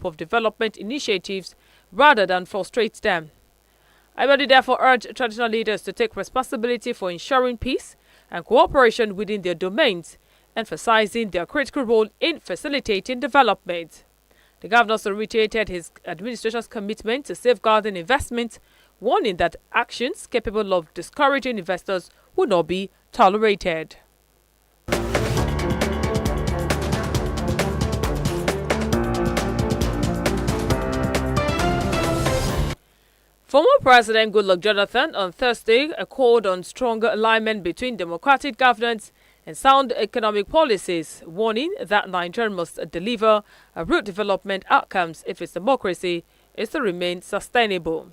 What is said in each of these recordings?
of development initiatives rather than frustrate them. Ibadi therefore urged traditional leaders to take responsibility for ensuring peace and cooperation within their domains, emphasizing their critical role in facilitating development. The governor also reiterated his administration's commitment to safeguarding investment, warning that actions capable of discouraging investors will not be tolerated. Former President Goodluck Jonathan on Thursday called on stronger alignment between democratic governance and sound economic policies, warning that Nigeria must deliver real development outcomes if its democracy is to remain sustainable.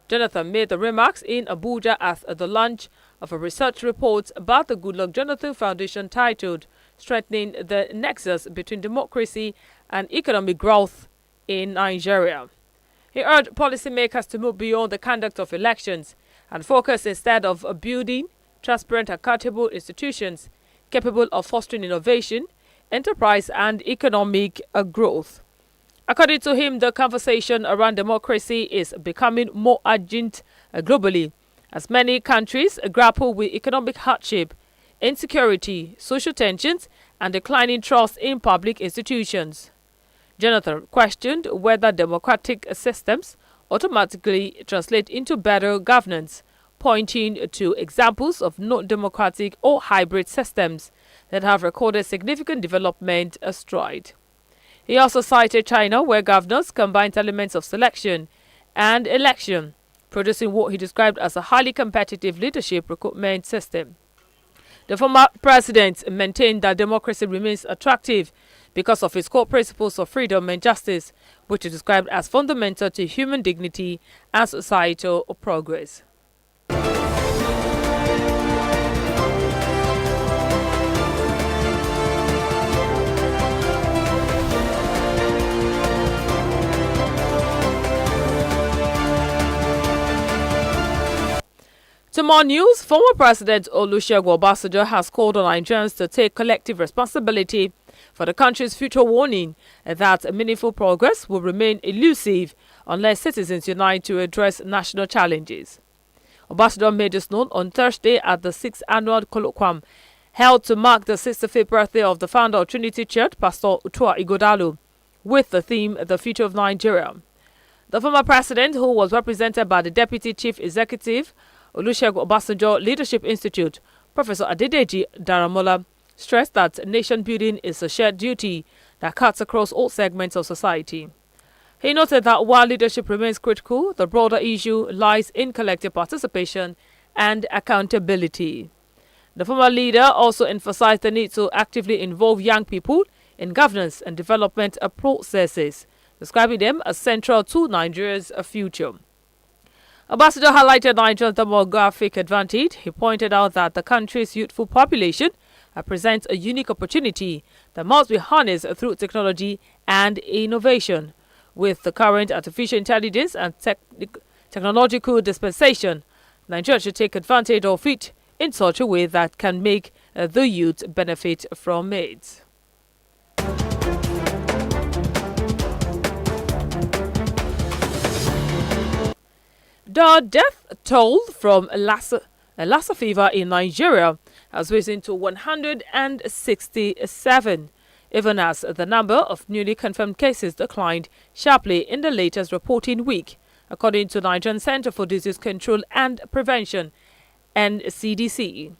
Jonathan made the remarks in Abuja at the launch of a research report about the Goodluck Jonathan Foundation titled Strengthening the Nexus Between Democracy and Economic Growth in Nigeria. He urged policymakers to move beyond the conduct of elections and focus instead of building transparent, accountable institutions capable of fostering innovation, enterprise, and economic growth. According to him, the conversation around democracy is becoming more urgent globally as many countries grapple with economic hardship, insecurity, social tensions, and declining trust in public institutions. Jonathan questioned whether democratic systems automatically translate into better governance, pointing to examples of non-democratic or hybrid systems that have recorded significant development stride. He also cited China, where governors combined elements of selection and election, producing what he described as a highly competitive leadership recruitment system. The former president maintained that democracy remains attractive because of its core principles of freedom and justice, which is described as fundamental to human dignity and societal progress. To more news, former President Olusegun Obasanjo has called on Nigerians to take collective responsibility for the country's future, warning that meaningful progress will remain elusive unless citizens unite to address national challenges. Obasanjo made this known on Thursday at the 6th annual colloquium held to mark the 65th birthday of the founder of Trinity Church, Pastor Utua Ighodalo, with the theme The Future of Nigeria. The former president, who was represented by the Deputy Chief Executive, Olusegun Obasanjo Leadership Institute, Professor Adedeji Daramola, stressed that nation building is a shared duty that cuts across all segments of society. He noted that while leadership remains critical, the broader issue lies in collective participation and accountability. The former leader also emphasized the need to actively involve young people in governance and development processes, describing them as central to Nigeria's future. Obasanjo highlighted Nigeria's demographic advantage. He pointed out that the country's youthful population presents a unique opportunity that must be harnessed through technology and innovation. With the current artificial intelligence and technological dispensation, Nigeria should take advantage of it in such a way that can make the youth benefit from it. The death toll from Lassa fever in Nigeria has risen to 167, even as the number of newly confirmed cases declined sharply in the latest reporting week, according to Nigerian Center for Disease Control and Prevention, NCDC.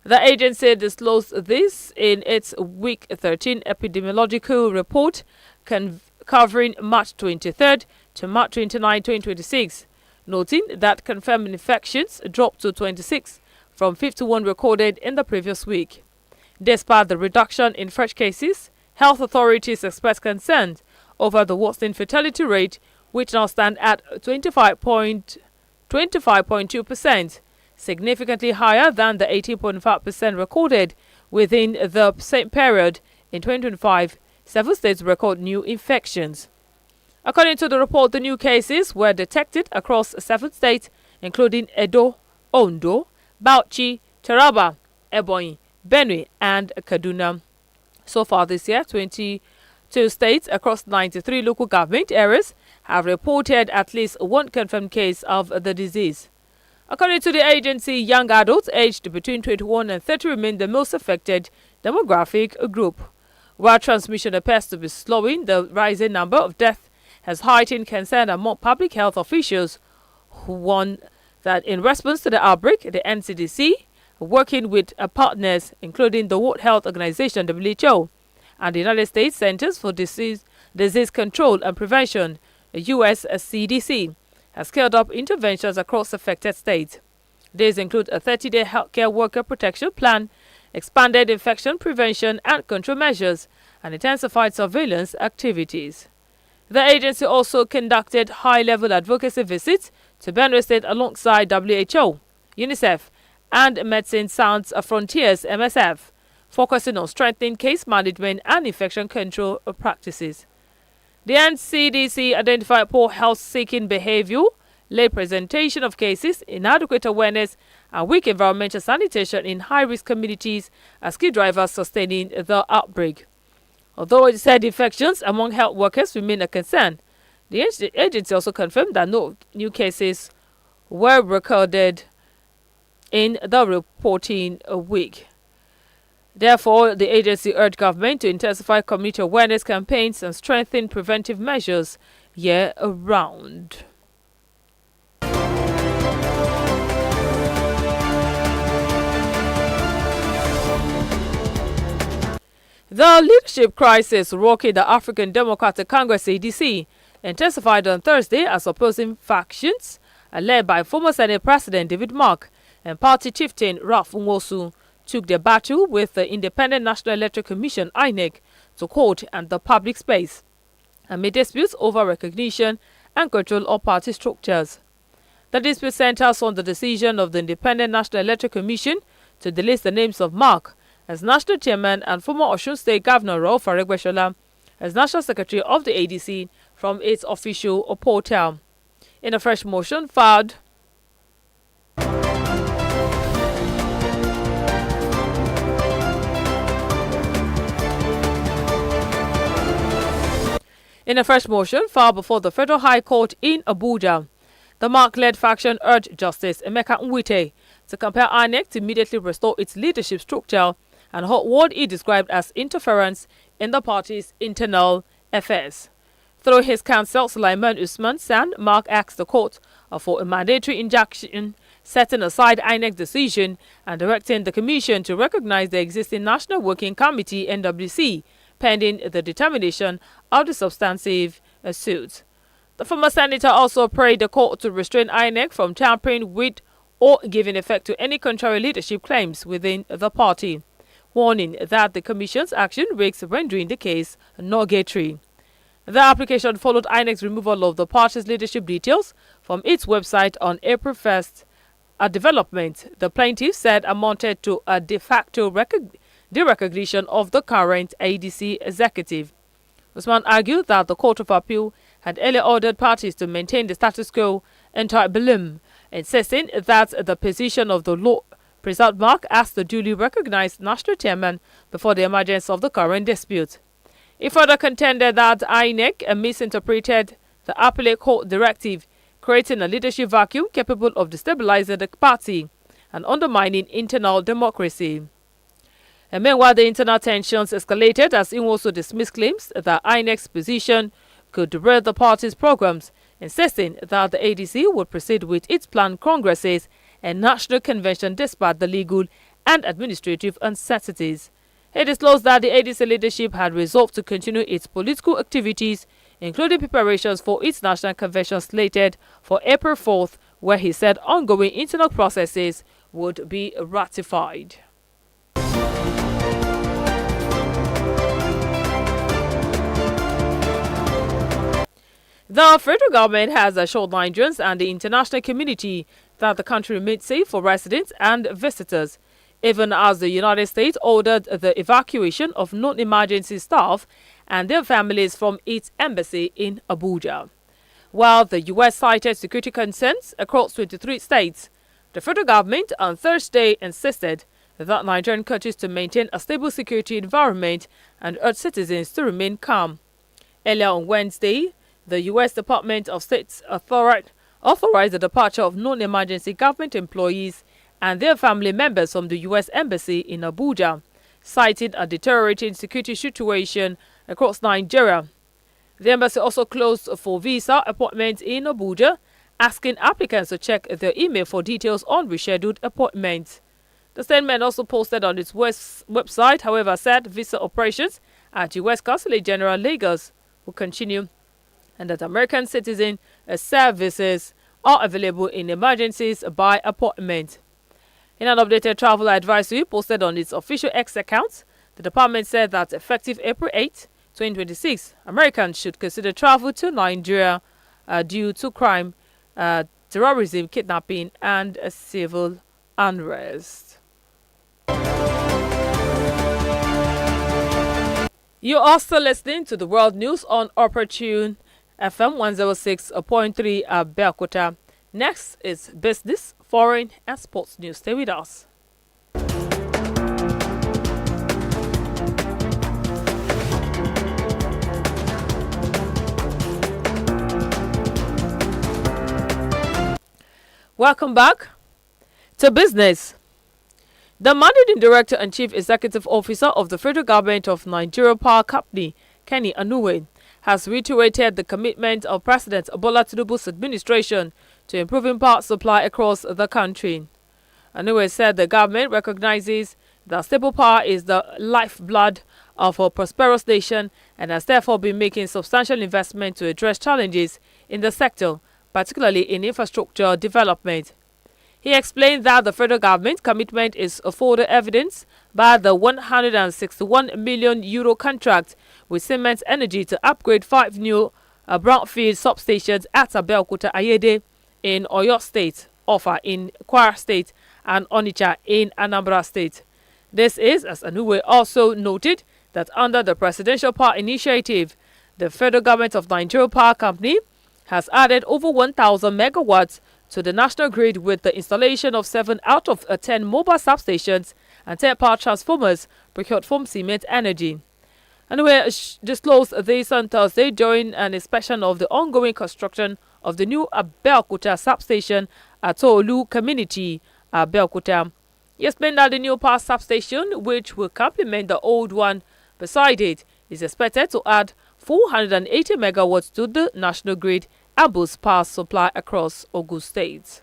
The agency disclosed this in its Week 13 epidemiological report covering March 23rd to March 29, 2026. Noting that confirmed infections dropped to 26 from 51 recorded in the previous week. Despite the reduction in fresh cases, health authorities expressed concern over the worsening fertility rate, which now stands at 25.2%, significantly higher than the 18.5% recorded within the same period in 2025. 7 states record new infections. According to the report, the new cases were detected across 7 states, including Edo, Ondo, Bauchi, Taraba, Ebonyi, Benue, and Kaduna. So far this year, Two states across 93 local government areas have reported at least one confirmed case of the disease. According to the agency, young adults aged between 21 and 30 remain the most affected demographic group. While transmission appears to be slowing, the rising number of deaths has heightened concern among public health officials who warn that in response to the outbreak, the NCDC, working with partners including the World Health Organization (WHO) and the United States Centers for Disease Control and Prevention (US CDC), has scaled up interventions across affected states. These include a 30-day healthcare worker protection plan, expanded infection prevention and control measures, and intensified surveillance activities. The agency also conducted high-level advocacy visits to Benue State alongside WHO, UNICEF, and Medicine Sans Frontiers (MSF), focusing on strengthening case management and infection control practices. The NCDC identified poor health-seeking behavior, late presentation of cases, inadequate awareness, and weak environmental sanitation in high-risk communities as key drivers sustaining the outbreak. Although it said infections among health workers remain a concern, the agency also confirmed that no new cases were recorded in the reporting week. Therefore, the agency urged government to intensify community awareness campaigns and strengthen preventive measures year-round. The leadership crisis rocking the African Democratic Congress (ADC) intensified on Thursday as opposing factions, led by former Senate President David Mark and party chieftain Ralph Nwosu, took their battle with the Independent National Electoral Commission (INEC) to court and the public space, amid disputes over recognition and control of party structures. The dispute centers on the decision of the Independent National Electoral Commission to delist the names of Mark as National Chairman and former Osun State Governor Rauf Aregbesola as National Secretary of the ADC from its official portal. In a fresh motion filed before the Federal High Court in Abuja, the Mark-led faction urged Justice Emeka Nwite to compel INEC to immediately restore its leadership structure and halt what he described as interference in the party's internal affairs. Through his counsel, Sulaiman Usman San, Mark asked the court for a mandatory injunction setting aside INEC's decision and directing the commission to recognize the existing National Working Committee (NWC) pending the determination of the substantive suit. The former senator also prayed the court to restrain INEC from tampering with or giving effect to any contrary leadership claims within the party, warning that the commission's action risks rendering the case nugatory. The application followed INEC's removal of the party's leadership details from its website on April 1st, a development the plaintiff said amounted to a de facto derecognition of the current ADC executive. Usman argued that the Court of Appeal had earlier ordered parties to maintain the status quo inter Belum, insisting that the position of the law preserved Mark as the duly recognized national chairman before the emergence of the current dispute. He further contended that INEC misinterpreted the appellate court directive, creating a leadership vacuum capable of destabilizing the party and undermining internal democracy. And meanwhile, the internal tensions escalated as Nwosu dismissed claims that INEC's position could derail the party's programs, insisting that the ADC would proceed with its planned congresses and national convention despite the legal and administrative uncertainties. He disclosed that the ADC leadership had resolved to continue its political activities, including preparations for its national convention slated for April 4th, where he said ongoing internal processes would be ratified. The federal government has assured Nigerians and the international community that the country remains safe for residents and visitors, even as the United States ordered the evacuation of non-emergency staff and their families from its embassy in Abuja. While the U.S. cited security concerns across 23 states, the federal government on Thursday insisted that Nigerian countries to maintain a stable security environment and urged citizens to remain calm. Earlier on Wednesday, the U.S. Department of State authorized the departure of non-emergency government employees and their family members from the U.S. Embassy in Abuja, citing a deteriorating security situation across Nigeria. The embassy also closed for visa appointments in Abuja, asking applicants to check their email for details on rescheduled appointments. The statement also posted on its website, however, said visa operations at U.S. Consulate General Lagos will continue and that American citizen services are available in emergencies by appointment. In an updated travel advisory posted on its official X account, the department said that effective April 8, 2026, Americans should consider travel to Nigeria due to crime, terrorism, kidnapping, and civil unrest. You are still listening to the world news on Operatunefm 106.3 Abeokuta. Next is business, foreign, and sports news. Stay with us. Welcome back to business. The Managing Director and Chief Executive Officer of the Federal Government of Nigeria Power Company, Kenny Anuwe, has reiterated the commitment of President Bola Tinubu's administration to improving power supply across the country. Anuwe said the government recognizes that stable power is the lifeblood of a prosperous nation and has therefore been making substantial investment to address challenges in the sector, particularly in infrastructure development. He explained that the federal government commitment is further evidenced by the €161 million contract with Siemens Energy to upgrade 5 new brownfield substations at Abeokuta Ayede in Oyo State, Offa in Kwara State, and Onitsha in Anambra State. This is, as Anuwe also noted, that under the Presidential Power Initiative, the federal government of Nigeria Power Company has added over 1,000 megawatts to the national grid with the installation of 7 out of 10 mobile substations and 10 power transformers procured from Siemens Energy. Anuwe disclosed this on Thursday during an inspection of the ongoing construction of the new Abeokuta substation at Tolu Community, Abeokuta. He explained that the new power substation, which will complement the old one beside it, is expected to add 480 megawatts to the national grid and boost power supply across Ogun State.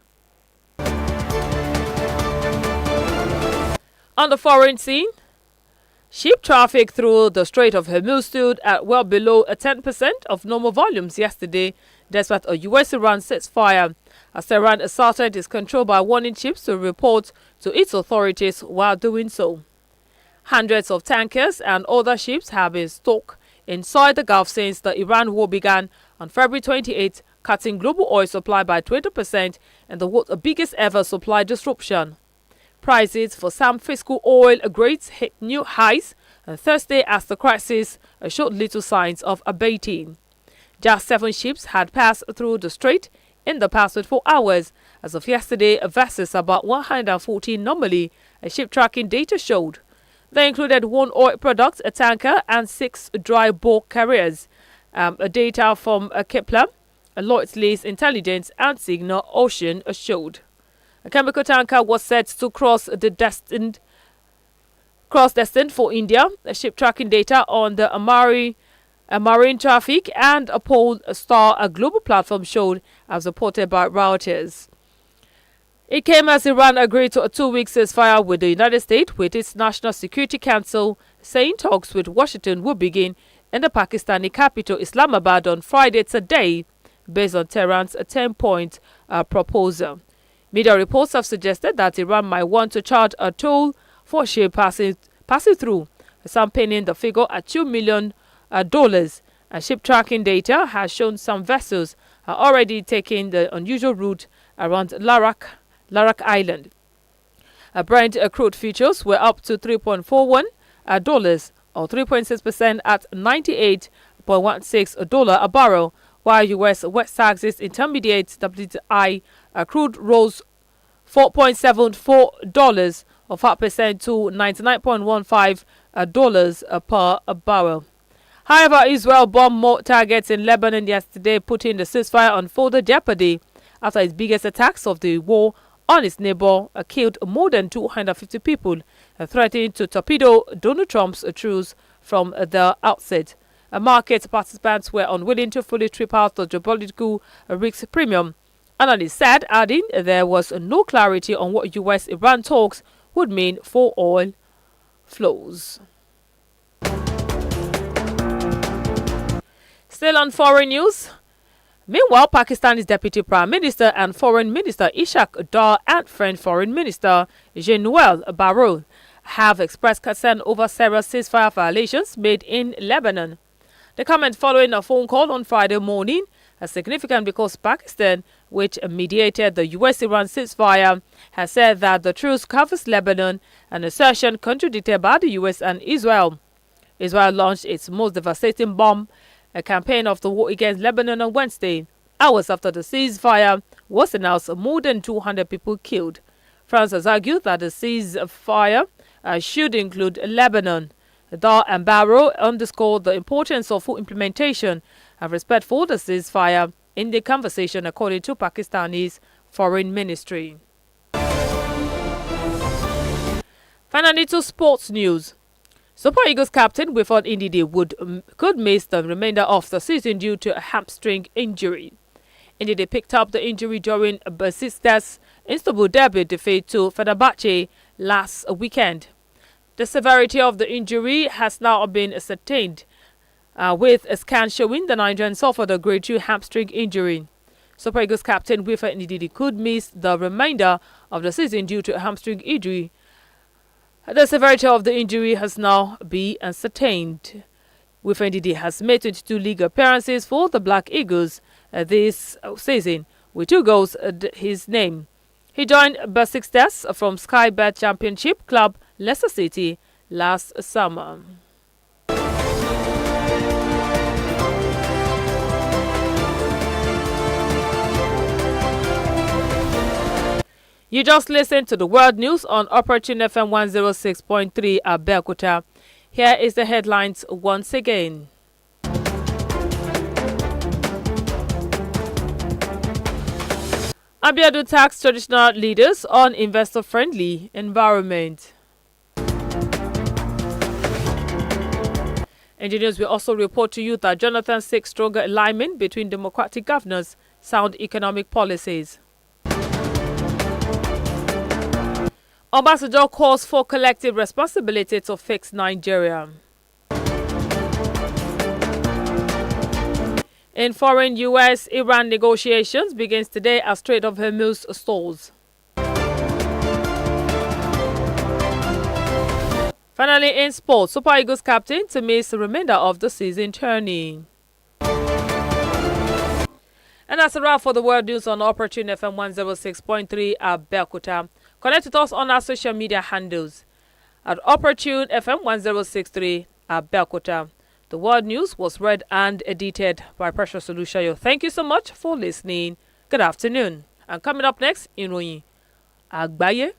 On the foreign scene, ship traffic through the Strait of Hormuz stood at well below 10% of normal volumes yesterday, despite a U.S.-Iran ceasefire, as Tehran asserted its control by warning ships to report to its authorities while doing so. Hundreds of tankers and other ships have been stuck inside the Gulf since the Iran war began on February 28, cutting global oil supply by 20% and the world's biggest ever supply disruption. Prices for some fiscal oil grades hit new highs on Thursday as the crisis showed little signs of abating. Just 7 ships had passed through the strait in the past 24 hours. As of yesterday, versus about 114 normally, ship tracking data showed. They included 1 oil product, a tanker, and 6 dry bulk carriers. Data from Kepler, Lloyd's List Intelligence, and Signal Ocean showed. A chemical tanker was set to cross destined for India. Ship tracking data on the marine traffic and a Polestar, a global platform, showed, as reported by Reuters. It came as Iran agreed to a 2-week ceasefire with the United States, with its National Security Council saying talks with Washington will begin in the Pakistani capital Islamabad on Friday today, based on Tehran's 10-point proposal. Media reports have suggested that Iran might want to charge a toll for ship passing through, some pinning the figure at $2 million. Ship tracking data has shown some vessels are already taking the unusual route around Larak Island. Brent crude futures were up to $3.41 or 3.6% at $98.16 a barrel, while U.S. West Texas Intermediate WTI crude rose $4.74 or 5% to $99.15 per barrel. However, Israel bombed more targets in Lebanon yesterday, putting the ceasefire on further jeopardy after its biggest attacks of the war on its neighbor killed more than 250 people, threatening to torpedo Donald Trump's truce from the outset. Market participants were unwilling to fully strip out the geopolitical risk premium. Analysts said, adding there was no clarity on what U.S.-Iran talks would mean for oil flows. Still on foreign news. Meanwhile, Pakistan's Deputy Prime Minister and Foreign Minister Ishaq Dar and French Foreign Minister Jean-Noël Barrot have expressed concern over several ceasefire violations made in Lebanon. The comment following a phone call on Friday morning is significant because Pakistan, which mediated the U.S.-Iran ceasefire, has said that the truce covers Lebanon, an assertion contradicted by the U.S. and Israel. Israel launched its most devastating bomb a campaign of the war against Lebanon on Wednesday, hours after the ceasefire was announced, more than 200 people killed. France has argued that the ceasefire should include Lebanon. Dar and Barrot underscored the importance of full implementation and respect for the ceasefire in the conversation, according to Pakistani's foreign ministry. Finally, to sports news. Super Eagles captain Wilfred Ndidi could miss the remainder of the season due to a hamstring injury. Ndidi picked up the injury during Besiktas' Istanbul derby defeat to Fenerbahce last weekend. The severity of the injury has now been ascertained, with a scan showing the Nigerian suffered a grade 2 hamstring injury. Super Eagles captain Wilfred Ndidi could miss the remainder of the season due to a hamstring injury. The severity of the injury has now been ascertained. Wilfred Ndidi has made 22 league appearances for the Black Eagles this season, with 2 goals his name. He joined Besiktas from Sky Bet Championship club Leicester City last summer. You just listened to the world news on Operatunefm 106.3 Abeokuta. Here is the headlines once again. Abiodun tax traditional leaders on investor-friendly environment. Engineers will also report to you that Jonathan seeks stronger alignment between democratic governors, sound economic policies. Obasanjo calls for collective responsibility to fix Nigeria. In foreign, U.S.-Iran negotiations begins today as Strait of Hormuz stalls. Finally, in sports, Super Eagles captain to miss the remainder of the season tourney. And that's a wrap for the world news on Operatunefm 106.3 Abeokuta. Connect with us on our social media handles at Operatunefm 106.3 Abeokuta. The world news was read and edited by Precious Olushayo. Thank you so much for listening. Good afternoon. And coming up next, ìròyìn àgbáyé.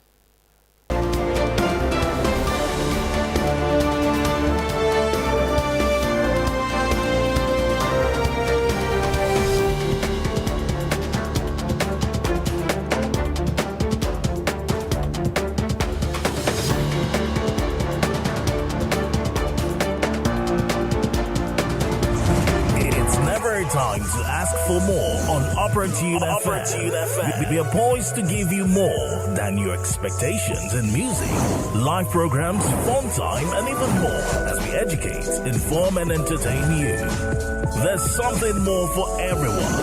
Time to ask for more on Operatunefm. We are poised to give you more than your expectations in music, live programs, fun time, and even more as we educate, inform, and entertain you. There's something more for everyone.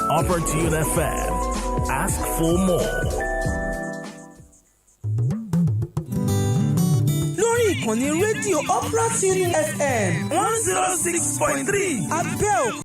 Operatunefm. Ask for more. Ìkànnì rédíò Operatunefm 106.3 Abẹ́òkúta.